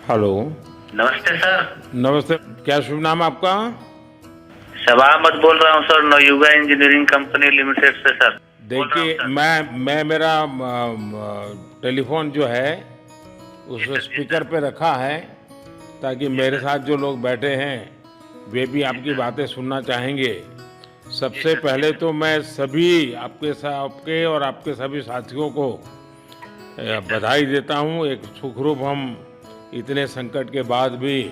Hello. नमस्ते sir. नमस्ते। क्या शुभ नाम आपका? शबा अहमद बोल रहा हूँ sir, Navayuga engineering company limited से सर। देखिए, मैं मेरा टेलीफोन जो है उस स्पीकर पे रखा है ताकि मेरे साथ जो लोग बैठे हैं वे भी आपकी बातें सुनना चाहेंगे। सबसे पहले तो मैं सभी आपके और आपके सभी साथियों को बधाई देता हूँ। एक सुखरूप हम इतने संकट के बाद भी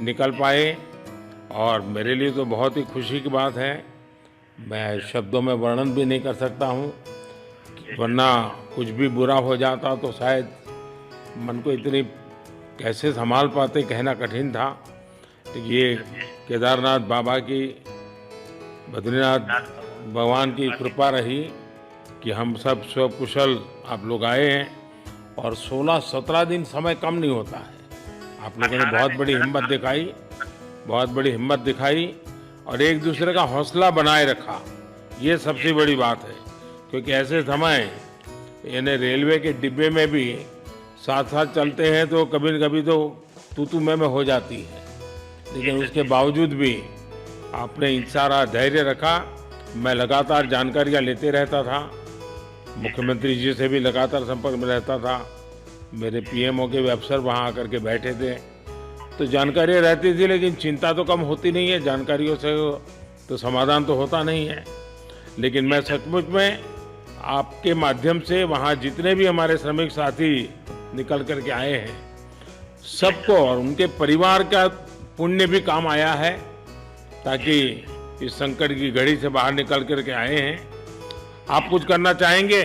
निकल पाए और मेरे लिए तो बहुत ही खुशी की बात है। मैं शब्दों में वर्णन भी नहीं कर सकता हूँ, वरना कुछ भी बुरा हो जाता तो शायद मन को इतनी कैसे संभाल पाते कहना कठिन था। तो ये केदारनाथ बाबा की, बद्रीनाथ भगवान की कृपा रही कि हम सब स्वकुशल आप लोग आए हैं। और 16-17 दिन समय कम नहीं होता है। आप लोगों ने बहुत बड़ी हिम्मत दिखाई और एक दूसरे का हौसला बनाए रखा। ये सबसे बड़ी बात है, क्योंकि ऐसे समय यानी रेलवे के डिब्बे में भी साथ साथ चलते हैं तो कभी न कभी तो तू मैं हो जाती है, लेकिन उसके बावजूद भी आपने सारा धैर्य रखा। मैं लगातार जानकारियाँ लेते रहता था, मुख्यमंत्री जी से भी लगातार संपर्क में रहता था, मेरे पीएमओ के भी अफसर वहाँ आकर के बैठे थे, तो जानकारियाँ रहती थी, लेकिन चिंता तो कम होती नहीं है। जानकारियों से तो समाधान तो होता नहीं है। लेकिन मैं सचमुच में आपके माध्यम से वहाँ जितने भी हमारे श्रमिक साथी निकल कर के आए हैं सबको और उनके परिवार का पुण्य भी काम आया है, ताकि इस संकट की घड़ी से बाहर निकल कर के आए हैं। आप कुछ करना चाहेंगे?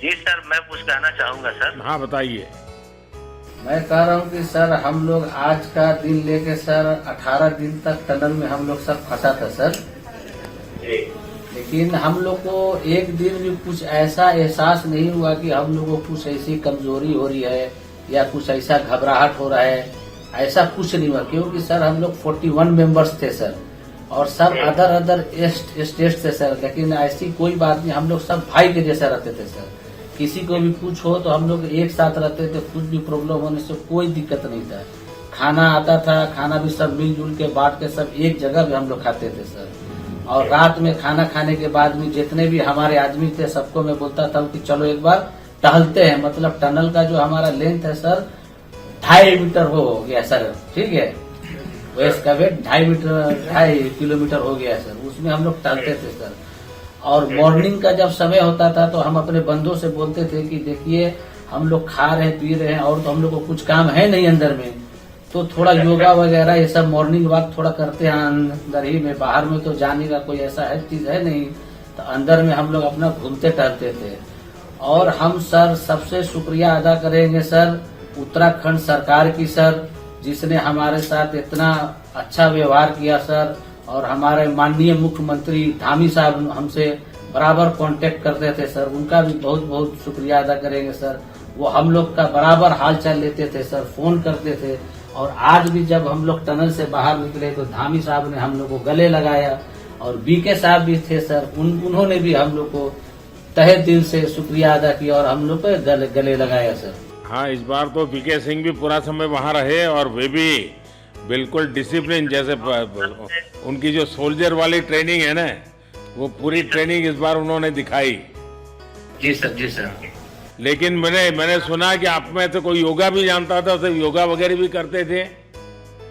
जी सर, मैं कुछ कहना चाहूँगा सर। हाँ, बताइए। मैं कह रहा हूँ कि सर हम लोग आज का दिन लेके सर 18 दिन तक टनल में हम लोग सब फंसा था सर। लेकिन हम लोग को एक दिन भी कुछ ऐसा एहसास नहीं हुआ कि हम लोगों को कुछ ऐसी कमजोरी हो रही है या कुछ ऐसा घबराहट हो रहा है। ऐसा कुछ नहीं हुआ, क्योंकि सर हम लोग 41 मेंबर्स थे सर, और सब अदर स्टेट से सर। लेकिन ऐसी कोई बात नहीं, हम लोग सब भाई के जैसा रहते थे सर। किसी को भी कुछ हो तो हम लोग एक साथ रहते थे, कुछ भी प्रॉब्लम होने से कोई दिक्कत नहीं था। खाना आता था, खाना भी सब मिलजुल के बांट के सब एक जगह भी हम लोग खाते थे सर। और रात में खाना खाने के बाद भी जितने भी हमारे आदमी थे सबको मैं बोलता था कि चलो एक बार टहलते हैं। मतलब टनल का जो हमारा लेंथ है सर 2.5 मीटर हो गया सर, ठीक है। वेस्ट का वेट 2.5 किलोमीटर हो गया सर। उसमें हम लोग टहलते थे सर। और मॉर्निंग का जब समय होता था तो हम अपने बंदों से बोलते थे कि देखिए हम लोग खा रहे हैं, पी रहे हैं, और तो हम लोग को कुछ काम है नहीं अंदर में, तो थोड़ा योगा वगैरह ये सब मॉर्निंग वॉक थोड़ा करते हैं अंदर ही में। बाहर में तो जाने का कोई ऐसा है चीज है नहीं, तो अंदर में हम लोग अपना घूमते टहलते थे। और हम सर सबसे शुक्रिया अदा करेंगे सर उत्तराखंड सरकार की सर, जिसने हमारे साथ इतना अच्छा व्यवहार किया सर। और हमारे माननीय मुख्यमंत्री धामी साहब हमसे बराबर कांटेक्ट करते थे सर, उनका भी बहुत बहुत शुक्रिया अदा करेंगे सर। वो हम लोग का बराबर हाल चाल लेते थे सर, फोन करते थे। और आज भी जब हम लोग टनल से बाहर निकले तो धामी साहब ने हम लोग को गले लगाया, और बीके साहब भी थे सर, उन्होंने भी हम लोग को तहे दिल से शुक्रिया अदा किया और हम लोग को गले लगाया सर। हाँ, इस बार तो बीके सिंह भी पूरा समय वहाँ रहे और वे भी बिल्कुल डिसिप्लिन, जैसे उनकी जो सोल्जर वाली ट्रेनिंग है ना, वो पूरी ट्रेनिंग इस बार उन्होंने दिखाई। जी सर, जी सर। लेकिन मैंने सुना कि आप में तो कोई योगा भी जानता था, तो योगा वगैरह भी करते थे।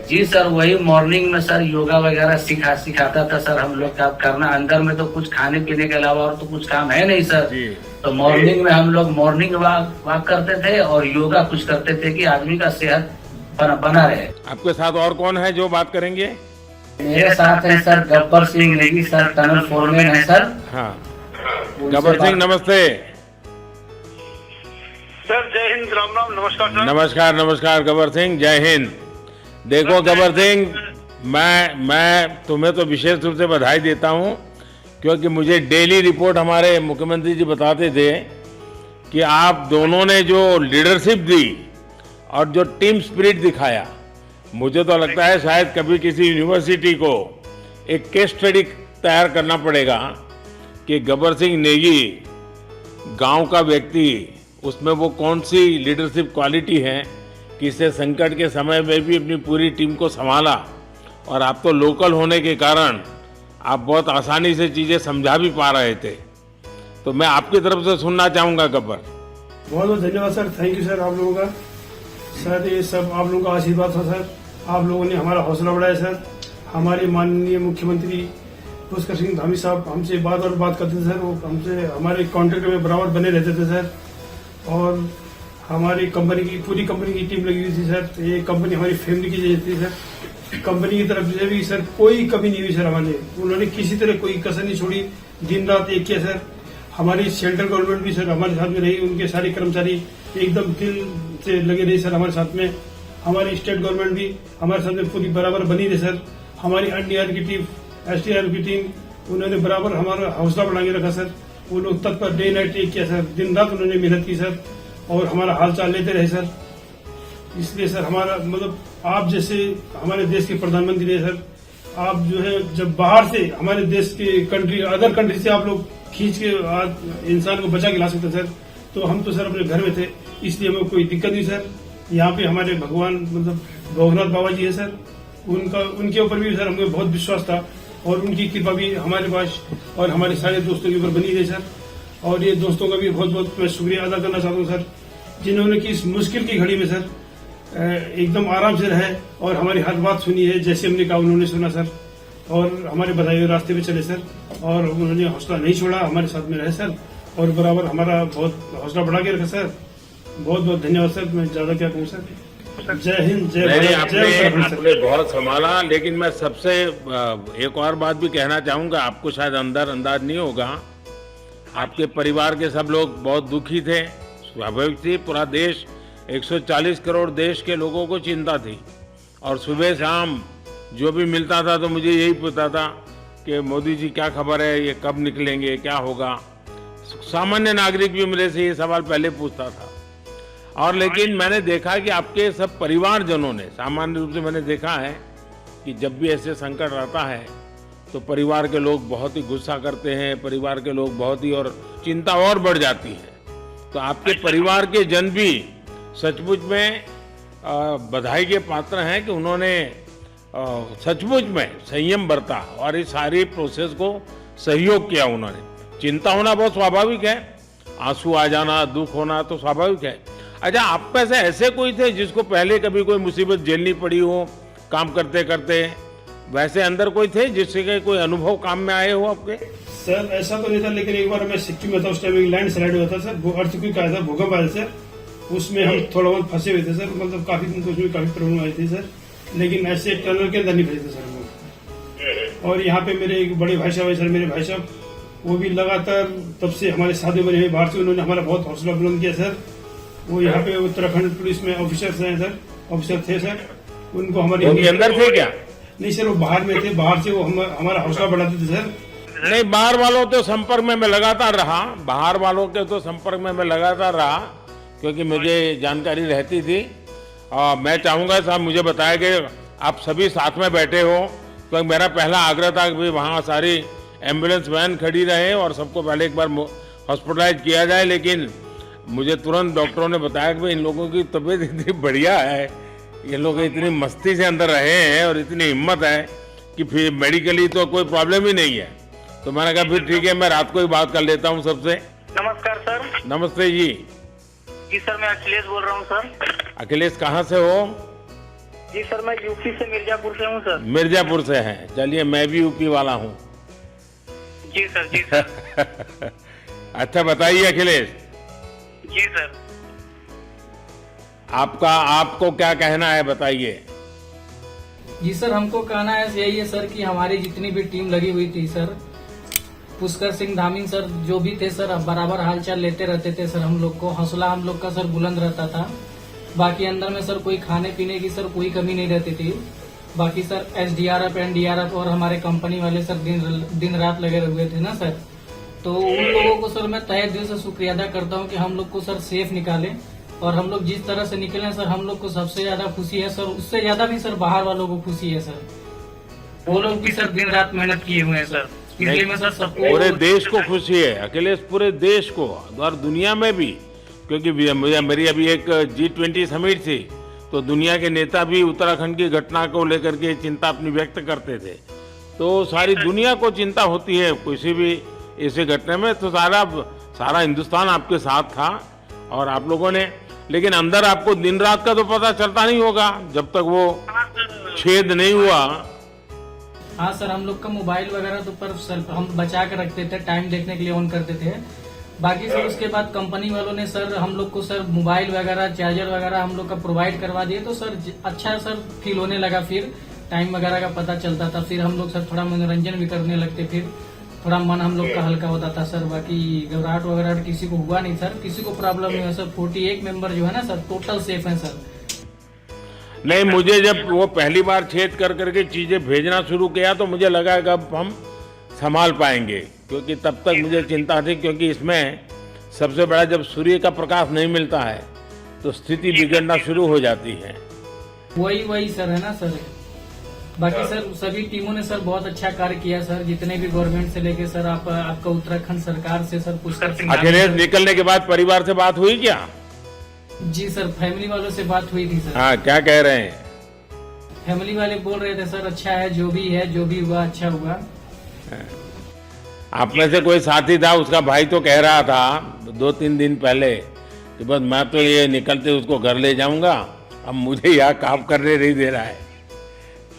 जी सर, वही मॉर्निंग में सर योगा वगैरह सिखाता था सर हम लोग का करना। अंदर में तो कुछ खाने पीने के अलावा और तो कुछ काम है नहीं सर जी। तो मॉर्निंग में हम लोग मॉर्निंग वॉक करते थे और योगा कुछ करते थे कि आदमी का सेहत बना रहे। आपके साथ और कौन है जो बात करेंगे? मेरे साथ है sir Gabbar Singh Negi sir, tunnel foreman है सर। हाँ, गब्बर सिंह नमस्ते सर। जय हिंद, राम राम, नमस्कार सर। नमस्कार गब्बर सिंह, जय हिंद। देखो गब्बर सिंह, मैं तुम्हें तो विशेष रूप से बधाई देता हूँ, क्योंकि मुझे डेली रिपोर्ट हमारे मुख्यमंत्री जी बताते थे कि आप दोनों ने जो लीडरशिप दी और जो टीम स्पिरिट दिखाया, मुझे तो लगता है शायद कभी किसी यूनिवर्सिटी को एक केस स्टडी तैयार करना पड़ेगा कि गब्बर सिंह नेगी गांव का व्यक्ति, उसमें वो कौन सी लीडरशिप क्वालिटी है किसी संकट के समय में भी अपनी पूरी टीम को संभाला और आप तो लोकल होने के कारण आप बहुत आसानी से चीज़ें समझा भी पा रहे थे। तो मैं आपकी तरफ से सुनना चाहूँगा गब्बर। बहुत बहुत धन्यवाद सर, थैंक यू सर आप लोगों का। सर ये सब आप लोगों का आशीर्वाद था सर, आप लोगों ने हमारा हौसला बढ़ाया सर। हमारे माननीय मुख्यमंत्री पुष्कर सिंह धामी साहब हमसे बात करते थे सर, वो हमसे हमारे कॉन्टेक्ट में बराबर बने रहते थे सर। और हमारी कंपनी की पूरी कंपनी की टीम लगी हुई थी सर। ये कंपनी हमारी फैमिली की जैसी थी सर। कंपनी की तरफ से भी सर कोई कमी नहीं हुई सर हमारे, उन्होंने किसी तरह कोई कसर नहीं छोड़ी, दिन रात एक किया सर। हमारी सेंट्रल गवर्नमेंट भी सर हमारे साथ में रही, उनके सारे कर्मचारी एकदम दिल से लगे रहे सर हमारे साथ में। हमारी स्टेट गवर्नमेंट भी हमारे साथ में पूरी बराबर बनी रही सर। हमारी एनडीआर की टीम, एसडीआर की टीम, उन्होंने बराबर हमारा हौसला बढ़ा के रखा सर। वो लोग तत्पर डे नाइट एक किया सर, दिन रात उन्होंने मेहनत की सर और हमारा हाल चाल लेते रहे सर। इसलिए सर हमारा मतलब आप जैसे हमारे देश के प्रधानमंत्री है सर, आप जो है जब बाहर से हमारे देश के कंट्री अदर कंट्री से आप लोग खींच के इंसान को बचा के ला सकते सर, तो हम तो सर अपने घर में थे, इसलिए हमें कोई दिक्कत नहीं सर। यहाँ पे हमारे भगवान मतलब भोगनाथ बाबा जी है सर, उनके ऊपर भी सर हमें बहुत विश्वास था और उनकी कृपा भी हमारे पास और हमारे सारे दोस्तों के ऊपर बनी रही सर। और ये दोस्तों का भी बहुत बहुत मैं शुक्रिया अदा करना चाहता हूँ सर, जिन्होंने कि इस मुश्किल की घड़ी में सर एकदम आराम से रहे और हमारी हर बात सुनी है, जैसे हमने कहा उन्होंने सुना सर और हमारे बताए हुए रास्ते पे चले सर। और उन्होंने हौसला नहीं छोड़ा, हमारे साथ में रहे सर और बराबर हमारा बहुत हौसला बढ़ा के रखा सर। बहुत बहुत धन्यवाद सर, मैं ज्यादा क्या कहूँ सर। जय हिंद, जय भारत, जय उत्तराखंड सर। आपने बहुत संभाला, लेकिन मैं सबसे एक और बात भी कहना चाहूँगा, आपको शायद अंदाज नहीं होगा, आपके परिवार के सब लोग बहुत दुखी थे, स्वाभाविक थी। पूरा देश 140 करोड़ देश के लोगों को चिंता थी और सुबह शाम जो भी मिलता था तो मुझे यही पूछता था कि मोदी जी क्या खबर है, ये कब निकलेंगे, क्या होगा। सामान्य नागरिक भी मेरे से ये सवाल पहले पूछता था। और लेकिन मैंने देखा कि आपके सब परिवारजनों ने, सामान्य रूप से मैंने देखा है कि जब भी ऐसे संकट आता है तो परिवार के लोग बहुत ही गुस्सा करते हैं, परिवार के लोग बहुत ही और चिंता और बढ़ जाती है। तो आपके परिवार के जन भी सचमुच में बधाई के पात्र हैं कि उन्होंने सचमुच में संयम बरता और इस सारी प्रोसेस को सहयोग किया उन्होंने। चिंता होना बहुत स्वाभाविक है, आंसू आ जाना, दुख होना तो स्वाभाविक है। अच्छा, आप में से ऐसे कोई थे जिसको पहले कभी कोई मुसीबत झेलनी पड़ी हो काम करते करते? वैसे अंदर कोई थे जिससे कोई अनुभव काम में आए हो आपके? सर ऐसा तो नहीं था, लेकिन एक बार मैं सिक्किम में था, उस टाइम लैंड स्लाइड हुआ था सर, अर्थक्वेक आया था, भूकंप आया सर, उसमें हम थोड़ा बहुत फंसे हुए थे सर, मतलब काफी दिन तो उसमें काफी प्रॉब्लम आई थी सर, लेकिन ऐसे टनल के अंदर नहीं फंसे थे सर हम लोग। और यहाँ पे मेरे एक बड़े भाई साहब है सर, मेरे भाई साहब वो भी लगातार तब से हमारे साथ बने हुए बाहर से, उन्होंने हमारा बहुत हौसला बुलंद किया सर। वो यहाँ पे उत्तराखंड पुलिस में ऑफिसर्स हैं सर, ऑफिसर थे सर, उनको हमारे अंदर थे क्या? नहीं सर, वो बाहर में थे, बाहर से वो हमारा हौसला बढ़ाते थे सर। नहीं, बाहर वालों तो संपर्क में मैं लगातार रहा, बाहर वालों के तो संपर्क में मैं लगातार रहा क्योंकि मुझे जानकारी रहती थी। और मैं चाहूँगा साहब मुझे बताया कि आप सभी साथ में बैठे हो, तो मेरा पहला आग्रह था कि वहाँ सारी एम्बुलेंस वैन खड़ी रहे और सबको पहले एक बार हॉस्पिटलाइज किया जाए। लेकिन मुझे तुरंत डॉक्टरों ने बताया कि इन लोगों की तबीयत इतनी बढ़िया है, ये लोग इतनी मस्ती से अंदर रहे हैं और इतनी हिम्मत है कि फिर मेडिकली तो कोई प्रॉब्लम ही नहीं है। तो मैंने कहा फिर ठीक है, मैं रात को ही बात कर लेता हूँ सबसे। नमस्कार सर। नमस्ते जी। जी सर, मैं अखिलेश बोल रहा हूँ सर। अखिलेश कहाँ से हो? जी सर, मैं यूपी से मिर्जापुर से हूँ सर। मिर्जापुर से हैं, चलिए मैं भी यूपी वाला हूँ। जी सर, जी सर। अच्छा बताइए अखिलेश, जी सर। आपको क्या कहना है, बताइए। जी सर, हमको कहना है यही है सर कि हमारी जितनी भी टीम लगी हुई थी सर, पुष्कर सिंह धामी सर जो भी थे सर, बराबर हालचाल लेते रहते थे सर, हम लोग को हौसला हम लोग का सर बुलंद रहता था। बाकी अंदर में सर कोई खाने पीने की सर कोई कमी नहीं रहती थी। बाकी सर एसडीआरएफ, एनडीआरएफ और हमारे कंपनी वाले सर दिन रात लगे हुए थे ना सर, तो उन लोगों को सर मैं तहे दिल से शुक्रिया अदा करता हूँ कि हम लोग को सर सेफ निकाले। और हम लोग जिस तरह से निकले सर, हम लोग को सबसे ज्यादा खुशी है सर, उससे ज्यादा भी सर बाहर वालों को खुशी है सर, वो लोग भी सर दिन रात मेहनत किए हुए हैं सर। इसलिए मैं सर सबको, पूरे देश को खुशी है अखिलेश, पूरे देश को और दुनिया में भी, क्योंकि मेरी अभी एक G20 समिट थी, तो दुनिया के नेता भी उत्तराखंड की घटना को लेकर के चिंता अपनी व्यक्त करते थे। तो सारी दुनिया को चिंता होती है किसी भी ऐसे घटना में, तो सारा हिंदुस्तान आपके साथ था और आप लोगों ने, लेकिन अंदर आपको दिन रात का तो पता चलता नहीं होगा जब तक वो छेद नहीं हुआ। हाँ सर, हम लोग का मोबाइल वगैरह तो पर सर हम बचा कर रखते थे, टाइम देखने के लिए ऑन करते थे। बाकी सर उसके बाद कंपनी वालों ने सर हम लोग को सर मोबाइल वगैरह चार्जर वगैरह हम लोग का प्रोवाइड करवा दिए, तो सर अच्छा सर फील होने लगा, फिर टाइम वगैरह का पता चलता था, फिर हम लोग सर थोड़ा मनोरंजन भी करने लगते, फिर थोड़ा मन हम लोग का हल्का होता था सर। बाकी घबराहट वगैरह किसी को हुआ नहीं सर, किसी को प्रॉब्लम नहीं हुआ सर। 48 मेंबर जो है ना सर टोटल सेफ हैं सर। नहीं, मुझे जब वो पहली बार छेद कर करके चीजें भेजना शुरू किया तो मुझे लगा कि अब हम संभाल पाएंगे, क्योंकि तब तक मुझे चिंता थी, क्योंकि इसमें सबसे बड़ा जब सूर्य का प्रकाश नहीं मिलता है तो स्थिति बिगड़ना शुरू हो जाती है। वही सर है ना सर। बाकी सर सभी टीमों ने सर बहुत अच्छा कार्य किया सर, जितने भी गवर्नमेंट से लेके सर आपका उत्तराखंड सरकार से सर पुष्कर सिंह। अखिलेश निकलने के बाद परिवार से बात हुई क्या? जी सर, फैमिली वालों से बात हुई थी सर। हाँ, क्या कह रहे हैं? फैमिली वाले बोल रहे थे सर अच्छा है, जो भी हुआ अच्छा हुआ। आप में से कोई साथी था, उसका भाई तो कह रहा था 2-3 दिन पहले कि बस मैं तो ये निकलते उसको घर ले जाऊंगा, अब मुझे यहाँ काम करने नहीं दे रहा है।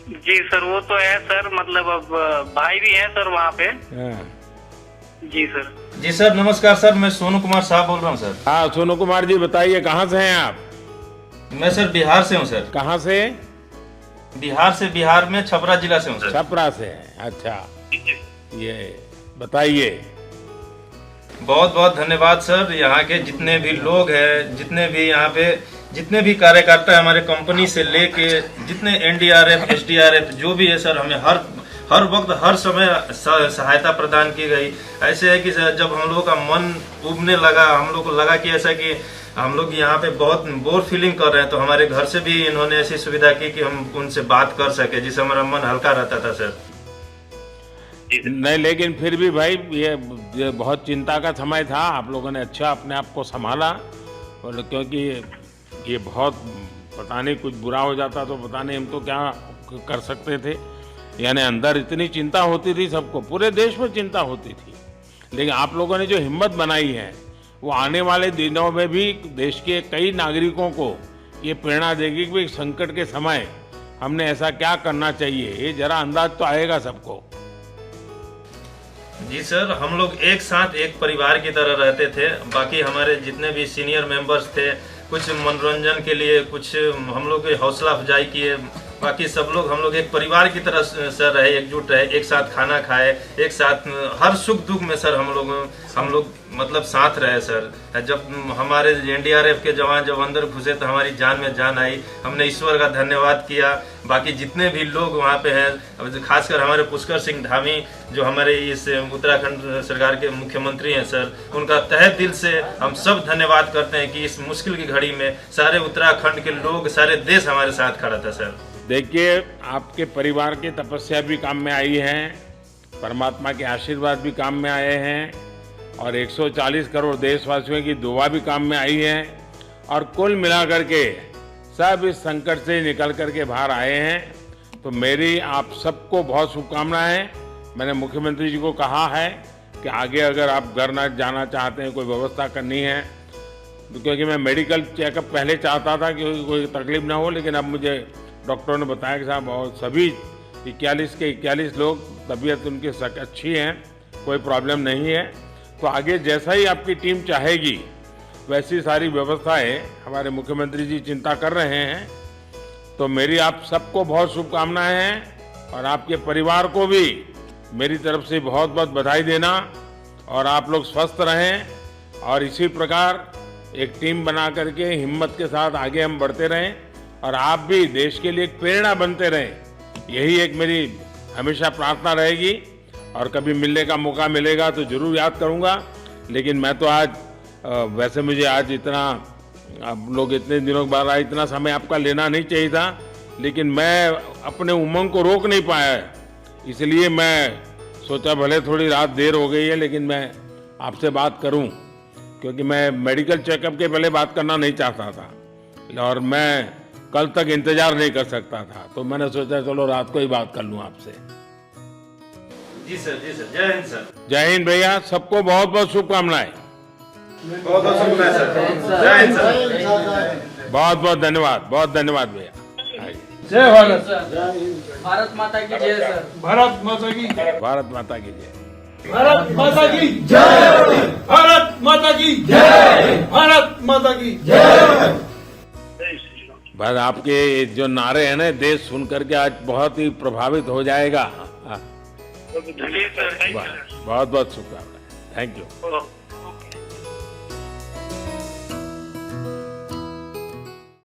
जी सर, वो तो है सर, मतलब अब भाई भी है सर वहाँ पे। हाँ। जी सर। जी सर, नमस्कार सर, मैं सोनू कुमार साहब बोल रहा हूँ सर। हाँ, सोनू कुमार जी बताइए, कहाँ से हैं आप? मैं सर बिहार से हूँ सर। कहाँ से? बिहार में छपरा जिला से हूँ सर। छपरा से हैं, अच्छा। ये बताइए। बहुत बहुत धन्यवाद सर। यहाँ के जितने भी लोग हैं, जितने भी यहाँ पे जितने भी कार्यकर्ता है हमारे कंपनी से लेके जितने एनडीआरएफ एसडीआरएफ जो भी है सर, हमें हर वक्त हर समय सहायता प्रदान की गई। ऐसे है कि सर जब हम लोगों का मन उबने लगा, हम लोग को लगा कि ऐसा कि हम लोग यहाँ पे बहुत बोर फीलिंग कर रहे हैं, तो हमारे घर से भी इन्होंने ऐसी सुविधा की कि हम उनसे बात कर सके, जिससे हमारा मन हल्का रहता था सर। नहीं, लेकिन फिर भी भाई ये बहुत चिंता का समय था, आप लोगों ने अच्छा अपने आप को संभाला, और क्योंकि ये बहुत पता नहीं कुछ बुरा हो जाता तो पता नहीं हम तो क्या कर सकते थे। यानी अंदर इतनी चिंता होती थी, सबको पूरे देश में चिंता होती थी, लेकिन आप लोगों ने जो हिम्मत बनाई है वो आने वाले दिनों में भी देश के कई नागरिकों को ये प्रेरणा देगी कि संकट के समय हमने ऐसा क्या करना चाहिए, ये जरा अंदाज तो आएगा सबको। जी सर, हम लोग एक साथ एक परिवार की तरह रहते थे। बाकी हमारे जितने भी सीनियर मेंबर्स थे, कुछ मनोरंजन के लिए, कुछ हम लोग हौसला अफजाई किए, बाकी सब लोग हम लोग एक परिवार की तरह सर रहे, एकजुट रहे, एक साथ खाना खाए, एक साथ हर सुख दुख में सर हम लोग मतलब साथ रहे सर। जब हमारे एनडीआरएफ के जवान जब अंदर घुसे तो हमारी जान में जान आई, हमने ईश्वर का धन्यवाद किया। बाकी जितने भी लोग वहाँ पे हैं, खासकर हमारे पुष्कर सिंह धामी जो हमारे इस उत्तराखंड सरकार के मुख्यमंत्री हैं सर, उनका तहे दिल से हम सब धन्यवाद करते हैं कि इस मुश्किल की घड़ी में सारे उत्तराखंड के लोग, सारे देश हमारे साथ खड़ा था सर। देखिए, आपके परिवार की तपस्या भी काम में आई है, परमात्मा के आशीर्वाद भी काम में आए हैं, और 140 करोड़ देशवासियों की दुआ भी काम में आई है, और कुल मिलाकर के सब इस संकट से निकल करके बाहर आए हैं। तो मेरी आप सबको बहुत शुभकामनाएं। मैंने मुख्यमंत्री जी को कहा है कि आगे अगर आप घर न जाना चाहते हैं, कोई व्यवस्था करनी है, तो क्योंकि मैं मेडिकल चेकअप पहले चाहता था कि कोई तकलीफ ना हो, लेकिन अब मुझे डॉक्टरों ने बताया कि साहब और सभी 41 के 41 लोग तबीयत उनकी अच्छी है, कोई प्रॉब्लम नहीं है। तो आगे जैसा ही आपकी टीम चाहेगी वैसी सारी व्यवस्थाएं हमारे मुख्यमंत्री जी चिंता कर रहे हैं। तो मेरी आप सबको बहुत शुभकामनाएं हैं, और आपके परिवार को भी मेरी तरफ से बहुत बहुत बधाई देना, और आप लोग स्वस्थ रहें, और इसी प्रकार एक टीम बना करके हिम्मत के साथ आगे हम बढ़ते रहें, और आप भी देश के लिए एक प्रेरणा बनते रहें। यही एक मेरी हमेशा प्रार्थना रहेगी, और कभी मिलने का मौका मिलेगा तो जरूर याद करूंगा। लेकिन मैं तो आज वैसे मुझे आज इतना, आप लोग इतने दिनों के बाद इतना समय आपका लेना नहीं चाहिए था, लेकिन मैं अपने उमंग को रोक नहीं पाया, इसलिए मैं सोचा भले थोड़ी रात देर हो गई है लेकिन मैं आपसे बात करूं, क्योंकि मैं मेडिकल चेकअप के पहले बात करना नहीं चाहता था, और मैं कल तक इंतजार नहीं कर सकता था, तो मैंने सोचा चलो रात को ही बात कर लूं आपसे। जी सर, जय हिंद सर। जय हिंद भैया, सबको बहुत बहुत शुभकामनाएं। बहुत बहुत शुक्रिया सर। जय हिंद सर। बहुत बहुत धन्यवाद भैया। जय भारत। भारत माता की जय सर। भारत माता की भारत माता की जय। भारत माता की जय। भारत माता की जय। भारत माता की जय। बस आपके जो नारे हैं ना, देश सुन करके आज बहुत ही प्रभावित हो जाएगा। जी सर, थैंक यू बहुत बहुत शुभकामनाएं। Thank you. सर।